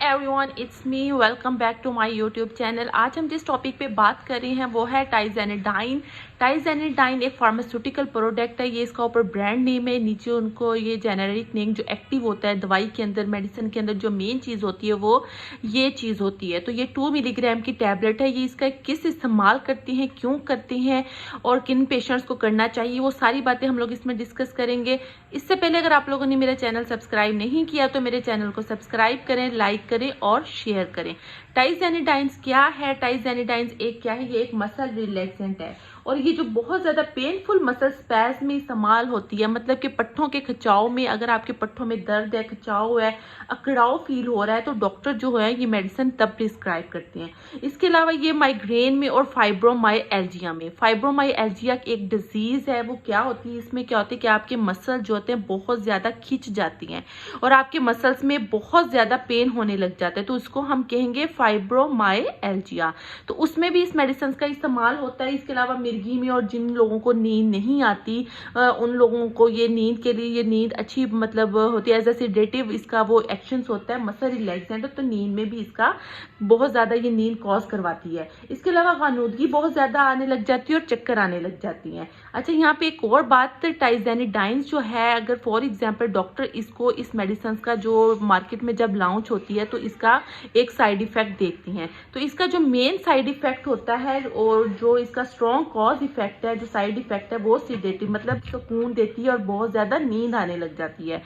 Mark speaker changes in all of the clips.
Speaker 1: Everyone, it's me. Welcome back to my YouTube channel. आज हम जिस टॉपिक पे बात कर रहे हैं वो है टाइजेनेडाइन। टाइजेनेडाइन एक फार्मास्यूटिकल प्रोडक्ट है। ये इसका ऊपर ब्रांड नेम है, नीचे उनको ये जेनेरिक नेम जो एक्टिव होता है दवाई के अंदर, मेडिसिन के अंदर जो मेन चीज़ होती है वो ये चीज़ होती है। तो ये 2 मिलीग्राम की टैबलेट है। ये इसका किस इस्तेमाल करती हैं, क्यों करती हैं और किन पेशेंट्स को करना चाहिए, वो सारी बातें हम लोग इसमें डिस्कस करेंगे। इससे पहले अगर आप लोगों ने मेरा चैनल सब्सक्राइब नहीं किया तो मेरे चैनल को सब्सक्राइब करें, लाइक करें और शेयर करें। टाइजेनेडाइन्स क्या है? टाइजेनेडाइन्स एक क्या है? ये एक मसल रिलैक्सेंट है और ये जो बहुत ज्यादा पेनफुल मसल स्पैज में इस्तेमाल होती है, मतलब कि पट्टों के खिंचाव में, अगर आपके पट्टों में दर्द है, खिंचाव है, अकड़ाव फील हो रहा है तो डॉक्टर जो है ये मेडिसिन तब प्रिस्क्राइब करते हैं। इसके अलावा ये माइग्रेन में और फाइब्रोमाइएल्जिया में, फाइब्रोमाइएल्जिया एक डिजीज है। वो क्या होती है, इसमें क्या होता है कि आपके मसल जो होते हैं बहुत ज्यादा खिंच जाती हैं और आपके मसल्स में बहुत ज्यादा पेन होने लग जाता है, तो उसको हम कहेंगे फाइब्रोमाइएल्जिया। तो उसमें भी इस मेडिसिन का इस्तेमाल होता है। इसके अलावा मिर्गी में, और जिन लोगों को नींद नहीं आती उन लोगों को ये नींद के लिए, ये नींद अच्छी मतलब होती है, एज ए सेडेटिव इसका वो एक्शन होता है, मसल रिलैक्सेंट। तो नींद में भी इसका बहुत ज्यादा ये नींद कॉज करवाती है। इसके अलावा गानुदगी बहुत ज्यादा आने लग जाती है और चक्कर आने लग जाती है। अच्छा, यहाँ पे एक और बात, टाइजेनेडाइन्स जो है, अगर फॉर एग्जाम्पल डॉक्टर इसको, इस मेडिसिन का जो मार्केट में जब लॉन्च होती है तो इसका एक साइड इफेक्ट देखती हैं। तो इसका जो मेन साइड इफेक्ट होता है और जो इसका स्ट्रॉन्ग कॉज इफेक्ट है, जो साइड इफेक्ट है वो सीडेटिव, मतलब सुकून देती है और बहुत ज्यादा नींद आने लग जाती है।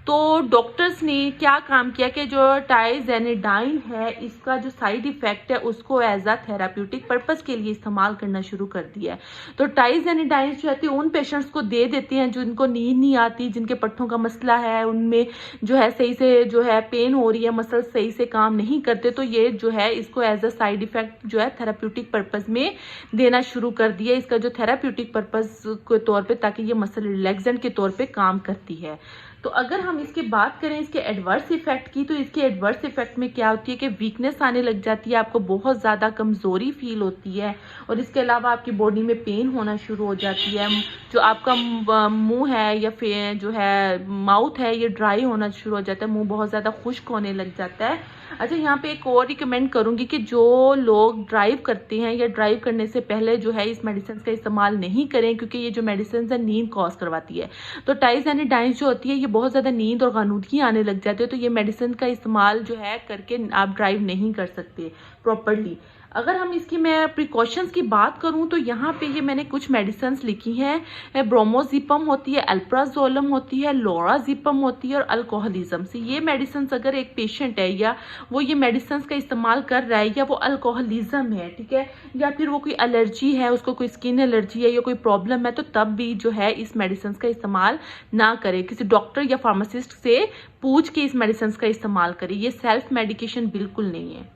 Speaker 1: तो डॉक्टर्स ने क्या काम किया कि जो टाइजेनेडाइन है इसका जो साइड इफेक्ट है उसको एज अ थेराप्यूटिक पर्पस के लिए इस्तेमाल करना शुरू कर दिया है। तो टाइजेनेडाइन जो है उन पेशेंट्स को दे देते हैं जिनको नींद नहीं आती, जिनके पट्टों का मसला है, उनमें जो है सही से जो है पेन हो रही है, मसल सही से काम नहीं करते, तो ये जो है इसको एज अ साइड इफेक्ट जो है थेराप्यूटिक पर्पस में देना शुरू कर दिया। इसका जो थेराप्यूटिक पर्पस के तौर पे, ताकि ये मसल रिलैक्सेंट के तौर पे काम करती है। तो अगर हम इसकी बात करें इसके एडवर्स इफेक्ट की, तो इसके एडवर्स इफेक्ट में क्या होती है कि वीकनेस आने लग जाती है, आपको बहुत ज़्यादा कमज़ोरी फील होती है और इसके अलावा आपकी बॉडी में पेन होना शुरू हो जाती है। जो आपका मुंह है या फिर जो है माउथ है ये ड्राई होना शुरू हो जाता है, मुंह बहुत ज़्यादा खुश्क होने लग जाता है। अच्छा, यहाँ पे एक और रिकमेंड करूंगी कि जो लोग ड्राइव करते हैं या ड्राइव करने से पहले जो है इस मेडिसिन का इस्तेमाल नहीं करें, क्योंकि ये जो मेडिसिन है नींद कॉज करवाती है। तो टाइजेनेडाइन जो होती है ये बहुत ज़्यादा नींद और गानुदगी आने लग जाती है, तो ये मेडिसिन का इस्तेमाल जो है करके आप ड्राइव नहीं कर सकते प्रॉपरली। अगर हम इसकी मैं प्रिकॉशंस की बात करूं तो यहाँ पे ये मैंने कुछ मेडिसिन लिखी हैं। ब्रोमोजिपम होती है, अल्प्राजोलम होती है, लोराजिपम होती है और अल्कोहलिज्म से। ये मेडिसिन अगर एक पेशेंट है या वो ये मेडिसिन का इस्तेमाल कर रहा है, या वो अल्कोहलिज्म है, ठीक है, या फिर वो कोई एलर्जी है, उसको कोई स्किन एलर्जी है या कोई प्रॉब्लम है, तो तब भी जो है इस मेडिसिन का इस्तेमाल ना करें। किसी डॉक्टर या फार्मासिस्ट से पूछ के इस मेडिसिन का इस्तेमाल करें। ये सेल्फ मेडिकेशन बिल्कुल नहीं है।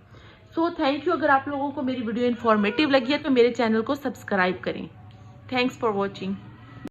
Speaker 1: So thank you. अगर आप लोगों को मेरी वीडियो इन्फॉर्मेटिव लगी है तो मेरे चैनल को सब्सक्राइब करें। Thanks for watching.